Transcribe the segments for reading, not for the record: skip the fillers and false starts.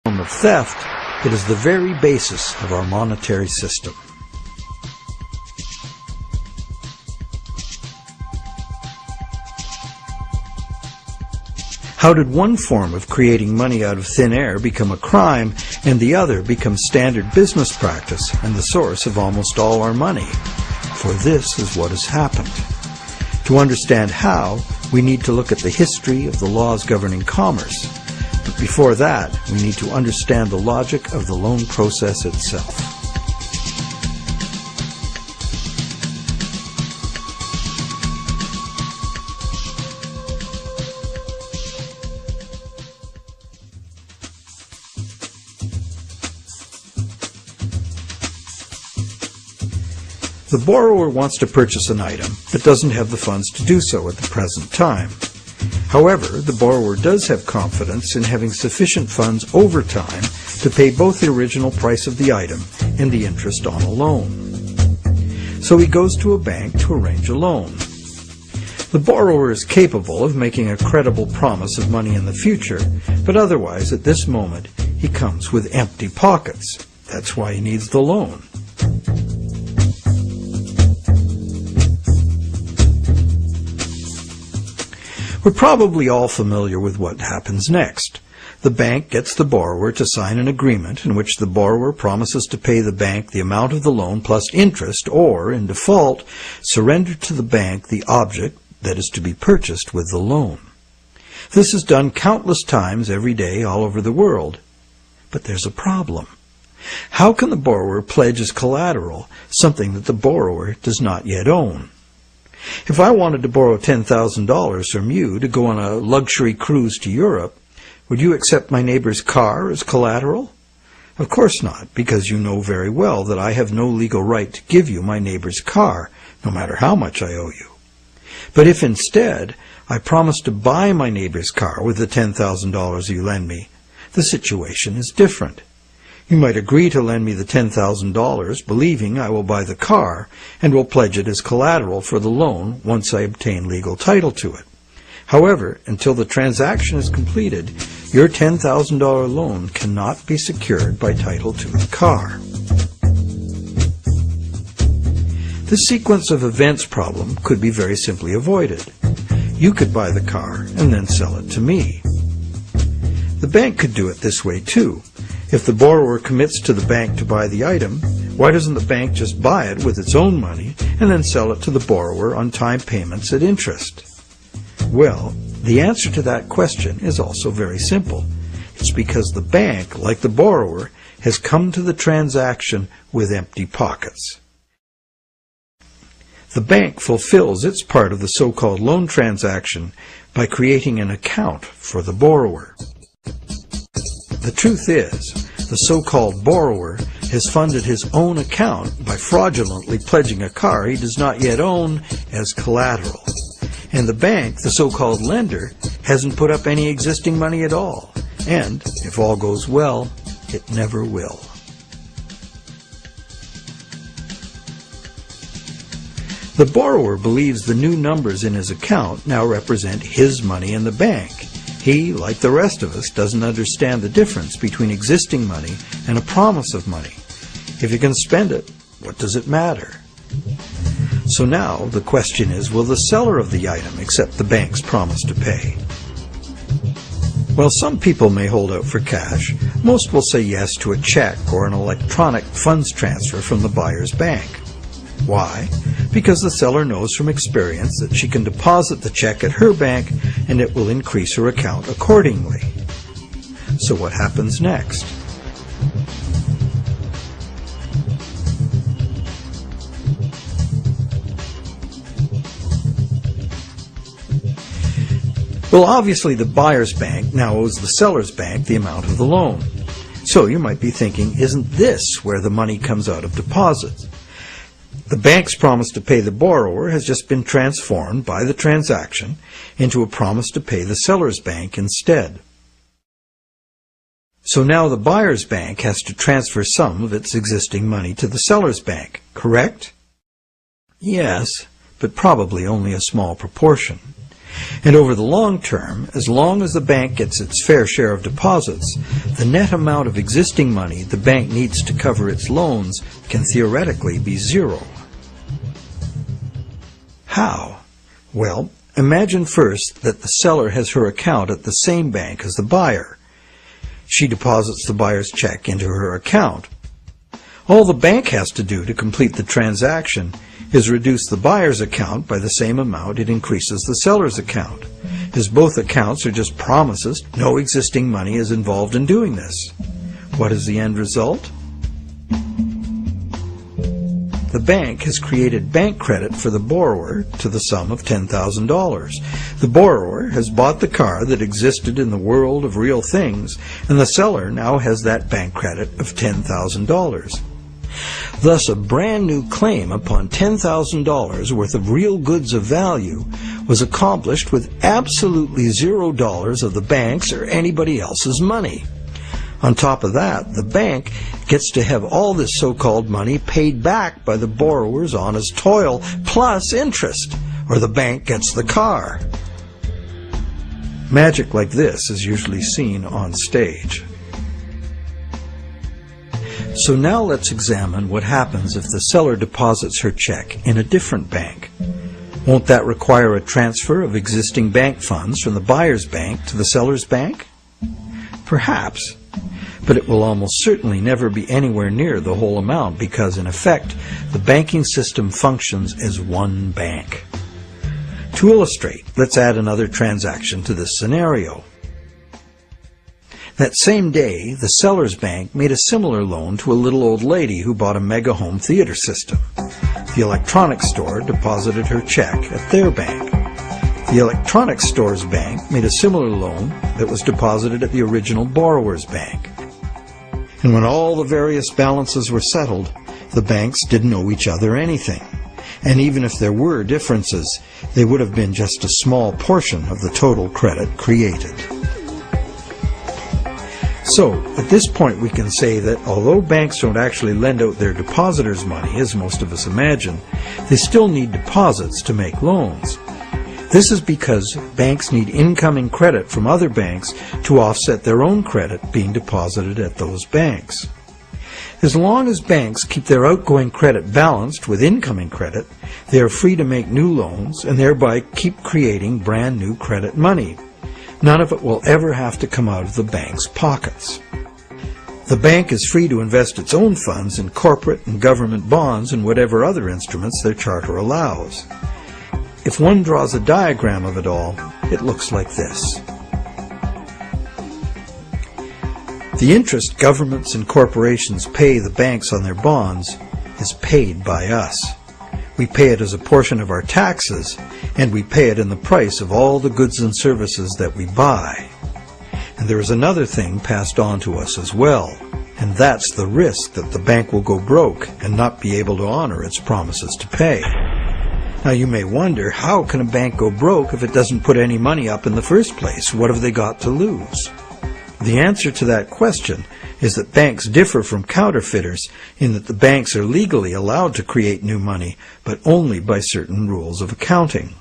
form of theft, it is the very basis of our monetary system. How did one form of creating money out of thin air become a crime, and the other become standard business practice and the source of almost all our money? For this is what has happened. To understand how, we need to look at the history of the laws governing commerce. But before that, we need to understand the logic of the loan process itself. The borrower wants to purchase an item but doesn't have the funds to do so at the present time. However, the borrower does have confidence in having sufficient funds over time to pay both the original price of the item and the interest on a loan. So he goes to a bank to arrange a loan. The borrower is capable of making a credible promise of money in the future, but otherwise at this moment he comes with empty pockets. That's why he needs the loan. We're probably all familiar with what happens next. The bank gets the borrower to sign an agreement in which the borrower promises to pay the bank the amount of the loan plus interest, or, in default, surrender to the bank the object that is to be purchased with the loan. This is done countless times every day all over the world. But there's a problem. How can the borrower pledge as collateral something that the borrower does not yet own? If I wanted to borrow $10,000 from you to go on a luxury cruise to Europe, would you accept my neighbor's car as collateral? Of course not, because you know very well that I have no legal right to give you my neighbor's car, no matter how much I owe you. But if instead I promise to buy my neighbor's car with the $10,000 you lend me, the situation is different. You might agree to lend me the $10,000, believing I will buy the car, and will pledge it as collateral for the loan once I obtain legal title to it. However, until the transaction is completed, your $10,000 loan cannot be secured by title to the car. This sequence of events problem could be very simply avoided. You could buy the car and then sell it to me. The bank could do it this way too. If the borrower commits to the bank to buy the item, why doesn't the bank just buy it with its own money and then sell it to the borrower on time payments at interest? Well, the answer to that question is also very simple. It's because the bank, like the borrower, has come to the transaction with empty pockets. The bank fulfills its part of the so-called loan transaction by creating an account for the borrower. The truth is, the so-called borrower has funded his own account by fraudulently pledging a car he does not yet own as collateral. And the bank, the so-called lender, hasn't put up any existing money at all. And, if all goes well, it never will. The borrower believes the new numbers in his account now represent his money in the bank. He, like the rest of us, doesn't understand the difference between existing money and a promise of money. If you can spend it, what does it matter? So now the question is, will the seller of the item accept the bank's promise to pay? While some people may hold out for cash, most will say yes to a check or an electronic funds transfer from the buyer's bank. Why? Because the seller knows from experience that she can deposit the check at her bank and it will increase her account accordingly. So what happens next? Well, obviously the buyer's bank now owes the seller's bank the amount of the loan. So you might be thinking, isn't this where the money comes out of deposits? The bank's promise to pay the borrower has just been transformed by the transaction into a promise to pay the seller's bank instead. So now the buyer's bank has to transfer some of its existing money to the seller's bank, correct? Yes, but probably only a small proportion. And over the long term, as long as the bank gets its fair share of deposits, the net amount of existing money the bank needs to cover its loans can theoretically be zero. How? Well, imagine first that the seller has her account at the same bank as the buyer. She deposits the buyer's check into her account. All the bank has to do to complete the transaction is reduce the buyer's account by the same amount it increases the seller's account. As both accounts are just promises, no existing money is involved in doing this. What is the end result? The bank has created bank credit for the borrower to the sum of $10,000. The borrower has bought the car that existed in the world of real things, and the seller now has that bank credit of $10,000. Thus, a brand new claim upon $10,000 worth of real goods of value was accomplished with absolutely $0 of the bank's or anybody else's money. On top of that, the bank gets to have all this so-called money paid back by the borrower's honest toil, plus interest, or the bank gets the car. Magic like this is usually seen on stage. So now let's examine what happens if the seller deposits her check in a different bank. Won't that require a transfer of existing bank funds from the buyer's bank to the seller's bank? Perhaps, but it will almost certainly never be anywhere near the whole amount because, in effect, the banking system functions as one bank. To illustrate, let's add another transaction to this scenario. That same day, the seller's bank made a similar loan to a little old lady who bought a mega home theater system. The electronics store deposited her check at their bank. The electronics store's bank made a similar loan that was deposited at the original borrower's bank. And when all the various balances were settled, the banks didn't owe each other anything. And even if there were differences, they would have been just a small portion of the total credit created. So, at this point we can say that although banks don't actually lend out their depositors' money, as most of us imagine, they still need deposits to make loans. This is because banks need incoming credit from other banks to offset their own credit being deposited at those banks. As long as banks keep their outgoing credit balanced with incoming credit, they are free to make new loans and thereby keep creating brand new credit money. None of it will ever have to come out of the bank's pockets. The bank is free to invest its own funds in corporate and government bonds and whatever other instruments their charter allows. If one draws a diagram of it all, it looks like this. The interest governments and corporations pay the banks on their bonds is paid by us. We pay it as a portion of our taxes, and we pay it in the price of all the goods and services that we buy. And there is another thing passed on to us as well, and that's the risk that the bank will go broke and not be able to honor its promises to pay. Now you may wonder, how can a bank go broke if it doesn't put any money up in the first place? What have they got to lose? The answer to that question is that banks differ from counterfeiters in that the banks are legally allowed to create new money, but only by certain rules of accounting.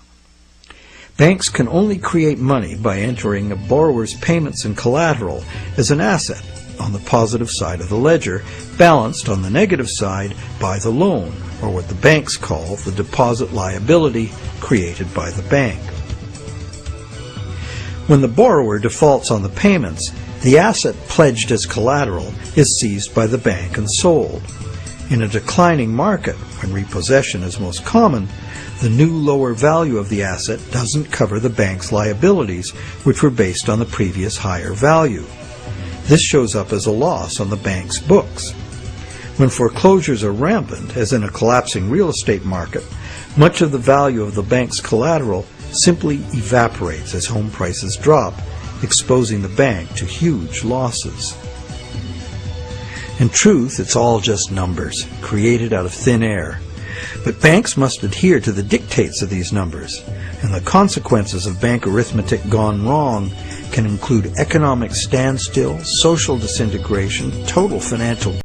Banks can only create money by entering a borrower's payments and collateral as an asset on the positive side of the ledger, balanced on the negative side by the loan, or what the banks call the deposit liability created by the bank. When the borrower defaults on the payments, the asset pledged as collateral is seized by the bank and sold. In a declining market, when repossession is most common, the new lower value of the asset doesn't cover the bank's liabilities, which were based on the previous higher value. This shows up as a loss on the bank's books. When foreclosures are rampant, as in a collapsing real estate market, much of the value of the bank's collateral simply evaporates as home prices drop, exposing the bank to huge losses. In truth, it's all just numbers, created out of thin air. But banks must adhere to the dictates of these numbers, and the consequences of bank arithmetic gone wrong can include economic standstill, social disintegration, total financial